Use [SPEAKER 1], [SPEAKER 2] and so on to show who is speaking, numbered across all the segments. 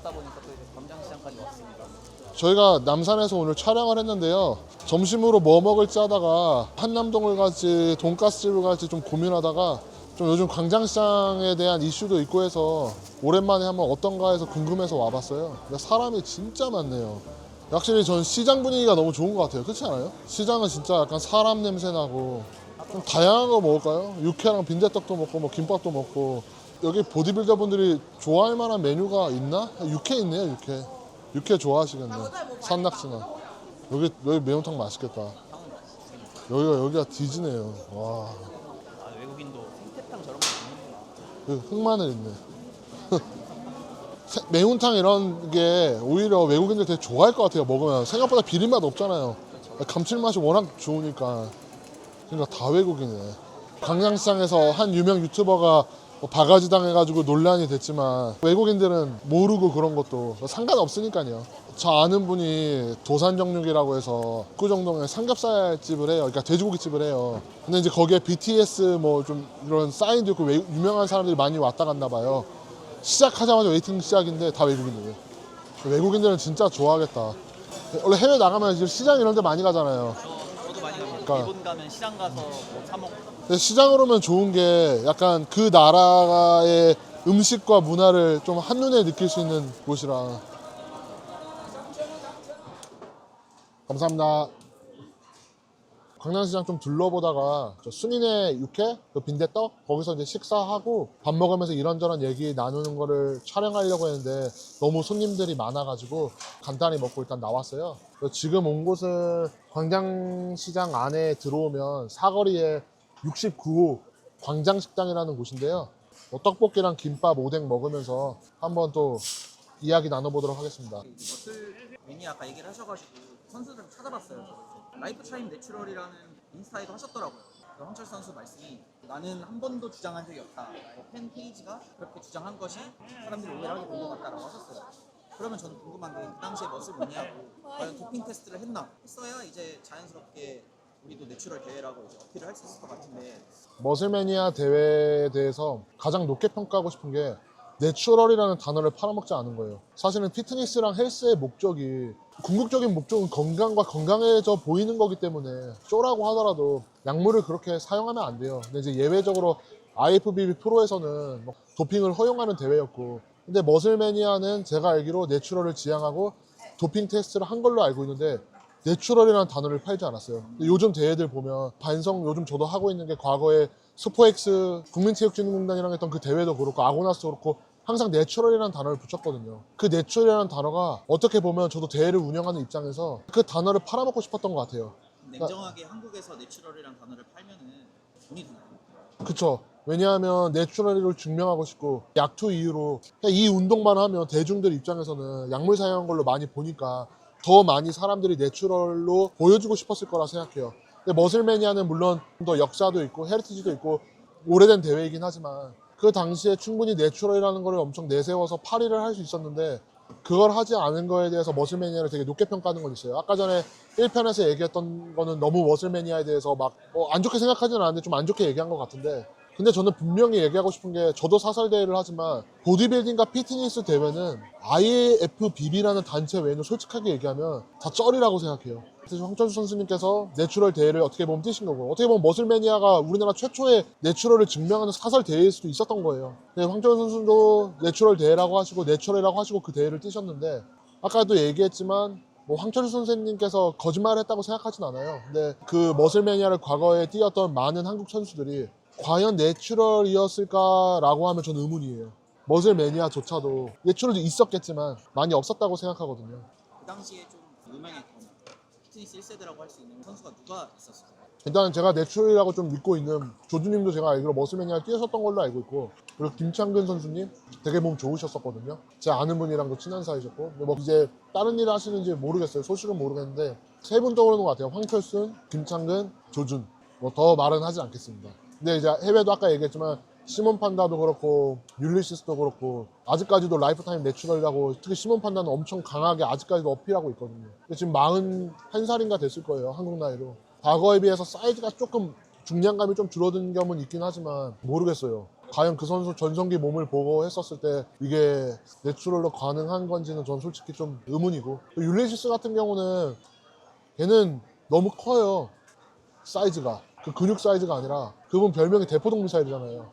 [SPEAKER 1] 걷다 보니까 또 이제 광장시장까지 왔습니다.
[SPEAKER 2] 저희가 남산에서 오늘 촬영을 했는데요. 점심으로 뭐 먹을지 하다가 한남동을 갈지 돈가스집을 갈지 좀 고민하다가 좀 요즘 광장시장에 대한 이슈도 있고 해서 오랜만에 한번 어떤가 해서 궁금해서 와봤어요. 근데 사람이 진짜 많네요. 확실히 전 시장 분위기가 너무 좋은 것 같아요. 그렇지 않아요? 시장은 진짜 약간 사람 냄새 나고 좀 다양한 거 먹을까요? 육회랑 빈대떡도 먹고 뭐 김밥도 먹고. 여기 보디빌더 분들이 좋아할 만한 메뉴가 있나? 육회 있네요. 육회 좋아하시겠네. 산낙지나. 여기 매운탕 맛있겠다. 여기가 뒤지네요. 와.
[SPEAKER 1] 아, 외국인도 생태탕 저런 거 먹는구나.
[SPEAKER 2] 여기 흑마늘 있네. 매운탕 이런 게 오히려 외국인들 되게 좋아할 것 같아요. 먹으면 생각보다 비린맛 없잖아요. 감칠맛이 워낙 좋으니까. 그러니까 다 외국이네. 광장시장에서 한 유명 유튜버가 바가지 당해가지고 논란이 됐지만 외국인들은 모르고 그런 것도 상관없으니까요. 저 아는 분이 도산정육이라고 해서 구정동에 삼겹살집을 해요. 그러니까 돼지고기집을 해요. 근데 이제 거기에 BTS 뭐 좀 이런 사인도 있고 유명한 사람들이 많이 왔다 갔나 봐요. 시작하자마자 웨이팅 시작인데 다 외국인들이에요. 외국인들은 진짜 좋아하겠다. 원래 해외 나가면 이제 시장 이런 데 많이 가잖아요.
[SPEAKER 1] 저도 많이 갑니다.
[SPEAKER 2] 그러니까.
[SPEAKER 1] 일본 가면 시장 가서 뭐 사 먹고.
[SPEAKER 2] 근데 시장으로 오면 좋은 게 약간 그 나라의 음식과 문화를 좀 한눈에 느낄 수 있는 곳이라. 감사합니다. 광장시장 좀 둘러보다가 저 순인의 육회, 그 빈대떡 거기서 이제 식사하고 밥 먹으면서 이런저런 얘기 나누는 거를 촬영하려고 했는데 너무 손님들이 많아가지고 간단히 먹고 일단 나왔어요. 지금 온 곳은 광장시장 안에 들어오면 사거리에 69호 광장식당이라는 곳인데요. 떡볶이랑 김밥, 오뎅 먹으면서 한번 또 이야기 나눠보도록 하겠습니다.
[SPEAKER 1] 머슬 매니 아까 얘기를 하셔가지고 선수들 찾아봤어요. 라이프 차임 내추럴이라는 인스타에도 하셨더라고요. 황철 선수 말씀이 나는 한 번도 주장한 적이 없다. 나의 팬 페이지가 그렇게 주장한 것이 사람들이 오해를 하게 된 것 같다라고 하셨어요. 그러면 저는 궁금한 게 그 당시에 머슬 매니아고 과연 도핑 테스트를 했어야 이제 자연스럽게 우리도 내추럴 대회라고 이제 어필을 할 수 있을 것 같은데.
[SPEAKER 2] 머슬매니아 대회에 대해서 가장 높게 평가하고 싶은 게 내추럴이라는 단어를 팔아먹지 않은 거예요. 사실은 피트니스랑 헬스의 목적이 궁극적인 목적은 건강과 건강해져 보이는 거기 때문에 쇼라고 하더라도 약물을 그렇게 사용하면 안 돼요. 근데 이제 예외적으로 IFBB 프로에서는 도핑을 허용하는 대회였고, 근데 머슬매니아는 제가 알기로 내추럴을 지향하고 도핑 테스트를 한 걸로 알고 있는데 내추럴이라는 단어를 팔지 않았어요. 근데 요즘 대회들 보면 반성 요즘 저도 하고 있는 게 과거에 스포엑스 국민체육진흥공단이랑 했던 그 대회도 그렇고 아고나스도 그렇고 항상 내추럴이라는 단어를 붙였거든요. 그 내추럴이라는 단어가 어떻게 보면 저도 대회를 운영하는 입장에서 그 단어를 팔아먹고 싶었던 것 같아요.
[SPEAKER 1] 냉정하게 한국에서 내추럴이라는 단어를 팔면은 돈이 드나요?
[SPEAKER 2] 그쵸. 왜냐하면 내추럴을 증명하고 싶고 약투 이후로 그냥 이 운동만 하면 대중들 입장에서는 약물 사용한 걸로 많이 보니까 더 많이 사람들이 내추럴로 보여주고 싶었을 거라 생각해요. 근데 머슬매니아는 물론 더 역사도 있고 헤리티지도 있고 오래된 대회이긴 하지만 그 당시에 충분히 내추럴이라는 걸 엄청 내세워서 파리를 할 수 있었는데 그걸 하지 않은 거에 대해서 머슬매니아를 되게 높게 평가하는 건 있어요. 아까 전에 1편에서 얘기했던 거는 너무 머슬매니아에 대해서 막 안 좋게 생각하지는 않는데 좀 안 좋게 얘기한 것 같은데, 근데 저는 분명히 얘기하고 싶은 게 저도 사설 대회를 하지만 보디빌딩과 피트니스 대회는 IFBB라는 단체 외에는 솔직하게 얘기하면 다 쩔이라고 생각해요. 그래서 황철수 선수님께서 내추럴 대회를 어떻게 보면 뛰신 거고 어떻게 보면 머슬매니아가 우리나라 최초의 내추럴을 증명하는 사설 대회일 수도 있었던 거예요. 근데 황철수 선수도 내추럴 대회라고 하시고 내추럴이라고 하시고 그 대회를 뛰셨는데 아까도 얘기했지만 뭐 황철수 선생님께서 거짓말을 했다고 생각하진 않아요. 근데 그 머슬매니아를 과거에 뛰었던 많은 한국 선수들이 과연 내추럴이었을까라고 하면 저는 의문이에요. 머슬매니아조차도 내추럴도 있었겠지만 많이 없었다고 생각하거든요.
[SPEAKER 1] 그 당시에 좀 유명했던 피트니스 1세대라고 할 수 있는 선수가 누가 있었어요?
[SPEAKER 2] 일단 제가 내추럴이라고 좀 믿고 있는 조주님도 제가 알기로 머슬매니아 뛰셨던 걸로 알고 있고, 그리고 김창근 선수님 되게 몸 좋으셨었거든요. 제 아는 분이랑도 친한 사이셨고, 근데 뭐 이제 다른 일 하시는지 모르겠어요. 소식은 모르겠는데 세 분 떠오르는 것 같아요. 황철순, 김창근, 조준. 뭐 더 말은 하지 않겠습니다. 근데 이제 해외도 아까 얘기했지만 시몬 판다도 그렇고 율리시스도 그렇고 아직까지도 라이프타임 내추럴이라고, 특히 시몬 판다는 엄청 강하게 아직까지도 어필하고 있거든요. 근데 지금 41살인가 됐을 거예요, 한국 나이로. 과거에 비해서 사이즈가 조금 중량감이 좀 줄어든 점은 있긴 하지만 모르겠어요. 과연 그 선수 전성기 몸을 보고 했었을 때 이게 내추럴로 가능한 건지는 전 솔직히 좀 의문이고, 또 율리시스 같은 경우는 걔는 너무 커요. 사이즈가 그 근육 사이즈가 아니라 그분 별명이 대포동 미사일이잖아요.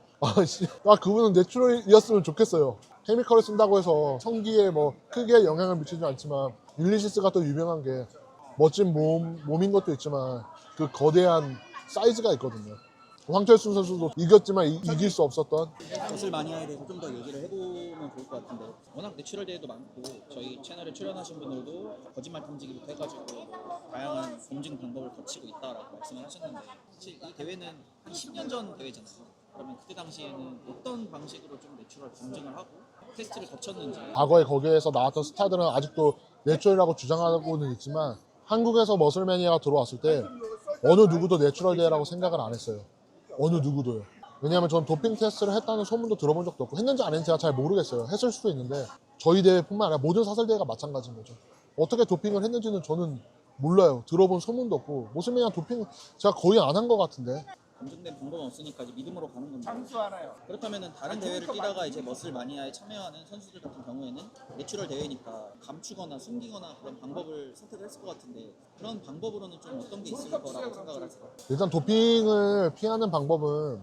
[SPEAKER 2] 그분은 내추럴이었으면 좋겠어요. 케미컬을 쓴다고 해서 성기에 뭐 크게 영향을 미치지 않지만, 율리시스가 또 유명한 게 멋진 몸인 것도 있지만 그 거대한 사이즈가 있거든요. 황철순 선수도 이겼지만 이길 수 없었던.
[SPEAKER 1] 것을 마니아에 대해서 좀 더 얘기를 해보면 좋을 것 같은데, 워낙 내추럴 대회도 많고 저희 채널에 출연하신 분들도 거짓말 탐지기부터 해가지고 다양한 검증 방법을 거치고 있다라고 말씀을 하셨는데, 사실 이 대회는 한 10년 전 대회잖아요. 그러면 그때 당시에는 어떤 방식으로 좀 내추럴 검증을 하고 테스트를 거쳤는지.
[SPEAKER 2] 과거에 거기에서 나왔던 스타들은 아직도 내추럴이라고 주장하고는 있지만, 한국에서 머슬매니아가 들어왔을 때 어느 누구도 내추럴 대회라고 생각을 안 했어요. 어느 누구도요. 왜냐하면 전 도핑 테스트를 했다는 소문도 들어본 적도 없고, 했는지 안 했는지 제가 잘 모르겠어요. 했을 수도 있는데 저희 대회뿐만 아니라 모든 사설 대회가 마찬가지인 거죠. 어떻게 도핑을 했는지는 저는 몰라요. 들어본 소문도 없고. 머슬매니아 도핑 제가 거의 안 한 것 같은데.
[SPEAKER 1] 검증된 방법은 없으니까 이제 믿음으로 가는 건데, 그렇다면은 다른 대회를 뛰다가 이제 머슬 마니아에 참여하는 선수들 같은 경우에는 내추럴 대회니까 감추거나 숨기거나 그런 방법을 선택을 했을 것 같은데, 그런 방법으로는 좀 어떤 게 있을 거라고 생각을 하세요?
[SPEAKER 2] 일단 도핑을 피하는 방법은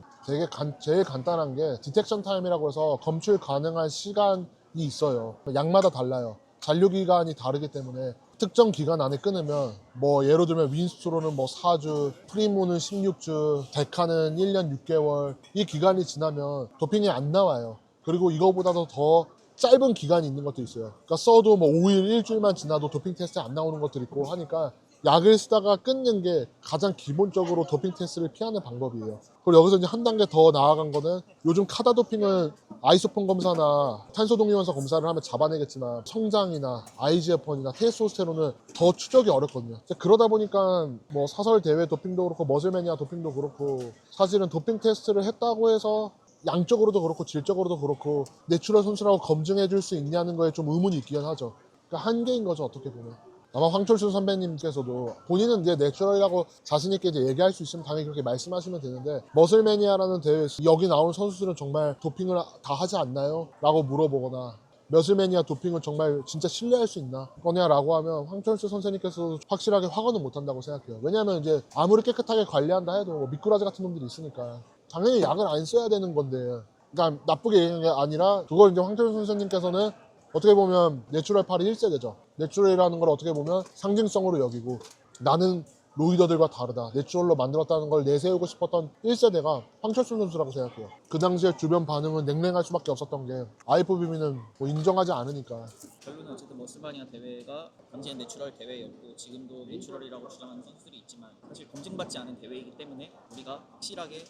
[SPEAKER 2] 제일 간단한 게 디텍션 타임이라고 해서 검출 가능한 시간이 있어요. 약마다 달라요. 잔류 기간이 다르기 때문에 특정 기간 안에 끊으면, 뭐 예를 들면 윈스트로는 뭐 4주, 프리모는 16주, 데카는 1년 6개월, 이 기간이 지나면 도핑이 안 나와요. 그리고 이거보다도 더 짧은 기간이 있는 것도 있어요. 그러니까 써도 뭐 5일, 일주일만 지나도 도핑 테스트 안 나오는 것들이 있고 하니까, 약을 쓰다가 끊는 게 가장 기본적으로 도핑 테스트를 피하는 방법이에요. 그리고 여기서 이제 한 단계 더 나아간 거는, 요즘 카다 도핑은 아이소폰 검사나 탄소 동위원소 검사를 하면 잡아내겠지만, 성장이나 IGF-1이나 테스토스테론은 더 추적이 어렵거든요. 그러다 보니까 뭐 사설 대회 도핑도 그렇고 머슬매니아 도핑도 그렇고, 사실은 도핑 테스트를 했다고 해서 양적으로도 그렇고 질적으로도 그렇고 내추럴 선수라고 검증해 줄 수 있냐는 거에 좀 의문이 있긴 하죠. 그러니까 한계인 거죠, 어떻게 보면. 아마 황철순 선배님께서도 본인은 이제 내추럴이라고 자신있게 이제 얘기할 수 있으면 당연히 그렇게 말씀하시면 되는데, 머슬매니아라는 대회에서 여기 나온 선수들은 정말 도핑을 다 하지 않나요? 라고 물어보거나, 머슬매니아 도핑은 정말 진짜 신뢰할 수 있나? 거냐라고 하면 황철수 선생님께서도 확실하게 확언은 못한다고 생각해요. 왜냐하면 이제 아무리 깨끗하게 관리한다 해도 뭐 미꾸라지 같은 놈들이 있으니까 당연히 약을 안 써야 되는 건데, 그러니까 나쁘게 얘기하는 게 아니라, 그걸 이제 황철수 선생님께서는 어떻게 보면 내추럴 8이 1세대죠. 내추럴이라는 걸 어떻게 보면 상징성으로 여기고, 나는 로이더들과 다르다, 내추럴로 만들었다는 걸 내세우고 싶었던 1세대가 황철순 선수라고 생각해요. 그 당시에 주변 반응은 냉랭할 수밖에 없었던 게, IFBB는 뭐 인정하지 않으니까.
[SPEAKER 1] 결론은 어쨌든 머슬 마니아 대회가 당시엔 내추럴 대회였고 지금도 내추럴이라고 주장하는 선수들이 있지만, 사실 검증받지 않은 대회이기 때문에 우리가 확실하게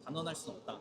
[SPEAKER 1] 단언할 수는 없다.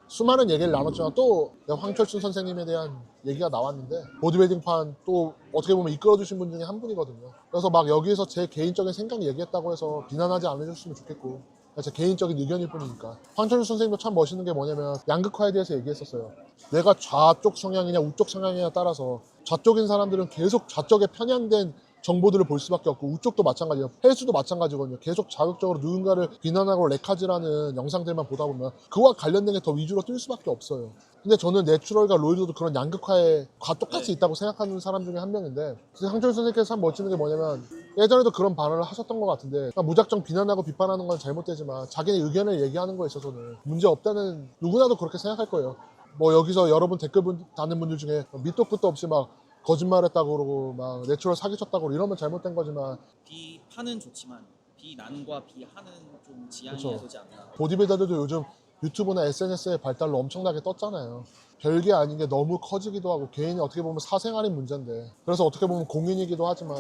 [SPEAKER 2] 수많은 얘기를 나눴지만 또 황철순 선생님에 대한 얘기가 나왔는데, 보디빌딩판 또 어떻게 보면 이끌어주신 분 중에 한 분이거든요. 그래서 막 여기서 제 개인적인 생각 얘기했다고 해서 비난하지 않으셨으면 좋겠고, 제 개인적인 의견일 뿐이니까. 황철순 선생님도 참 멋있는 게 뭐냐면, 양극화에 대해서 얘기했었어요. 내가 좌쪽 성향이냐 우쪽 성향이냐에 따라서 좌쪽인 사람들은 계속 좌쪽에 편향된 정보들을 볼 수밖에 없고, 우쪽도 마찬가지예요. 헬스도 마찬가지거든요. 계속 자극적으로 누군가를 비난하고 렉하지라는 영상들만 보다 보면 그와 관련된 게 더 위주로 뜰 수밖에 없어요. 근데 저는 내추럴과 로이드도 그런 양극화에 똑같이 있다고 생각하는 사람 중에 한 명인데, 황철 선생님께서 참 멋지는 게 뭐냐면, 예전에도 그런 발언을 하셨던 것 같은데, 그러니까 무작정 비난하고 비판하는 건 잘못되지만 자기네 의견을 얘기하는 거에 있어서는 문제 없다는, 누구나도 그렇게 생각할 거예요. 뭐 여기서 여러분 댓글 다는 분들 중에 밑도 끝도 없이 막 거짓말했다고 그러고 막 내추럴 사기쳤다고 그러고 이러면 잘못된 거지만,
[SPEAKER 1] 비판은 좋지만 비난과 비하는 좀 지양해야
[SPEAKER 2] 그렇죠.
[SPEAKER 1] 되지 않나.
[SPEAKER 2] 보디빌더들도 요즘 유튜브나 SNS의 발달로 엄청나게 떴잖아요. 별게 아닌 게 너무 커지기도 하고, 개인이 어떻게 보면 사생활인 문제인데, 그래서 어떻게 보면 공인이기도 하지만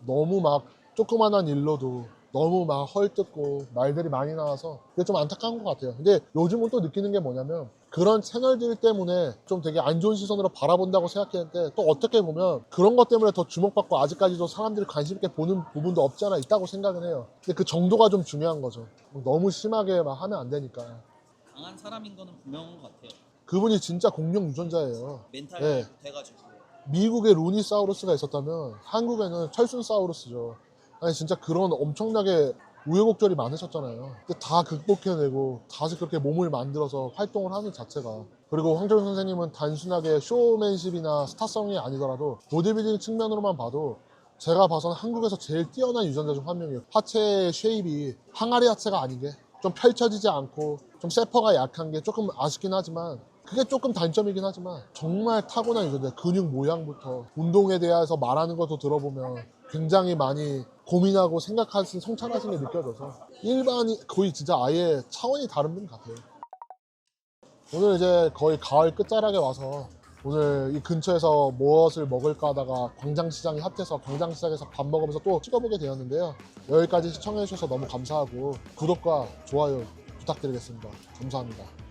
[SPEAKER 2] 너무 막 조그만한 일로도 너무 막 헐뜯고 말들이 많이 나와서 그게 좀 안타까운 것 같아요. 근데 요즘은 또 느끼는 게 뭐냐면, 그런 채널들 때문에 좀 되게 안 좋은 시선으로 바라본다고 생각했는데, 또 어떻게 보면 그런 것 때문에 더 주목받고 아직까지도 사람들이 관심 있게 보는 부분도 없지 않아 있다고 생각은 해요. 근데 그 정도가 좀 중요한 거죠. 너무 심하게 막 하면 안 되니까.
[SPEAKER 1] 강한 사람인 거는 분명한 것 같아요.
[SPEAKER 2] 그분이 진짜 공룡 유전자예요.
[SPEAKER 1] 멘탈이
[SPEAKER 2] 네.
[SPEAKER 1] 돼가지고.
[SPEAKER 2] 미국에 루니사우루스가 있었다면 한국에는 철순사우루스죠. 아니 진짜 그런 엄청나게 우여곡절이 많으셨잖아요. 근데 다 극복해내고 다시 그렇게 몸을 만들어서 활동을 하는 자체가, 그리고 황정윤 선생님은 단순하게 쇼맨십이나 스타성이 아니더라도 보디빌딩 측면으로만 봐도 제가 봐서는 한국에서 제일 뛰어난 유전자 중 한 명이에요. 하체 쉐입이 항아리 하체가 아닌 게 좀 펼쳐지지 않고 좀 세퍼가 약한 게 조금 아쉽긴 하지만, 그게 조금 단점이긴 하지만 정말 타고난 유전자, 근육 모양부터 운동에 대해서 말하는 것도 들어보면 굉장히 많이 고민하고 생각하신 성찰하신 게 느껴져서 일반이 거의 진짜 아예 차원이 다른 분 같아요. 오늘 이제 거의 가을 끝자락에 와서 오늘 이 근처에서 무엇을 먹을까 하다가 광장시장이 핫해서 광장시장에서 밥 먹으면서 또 찍어보게 되었는데요. 여기까지 시청해주셔서 너무 감사하고 구독과 좋아요 부탁드리겠습니다. 감사합니다.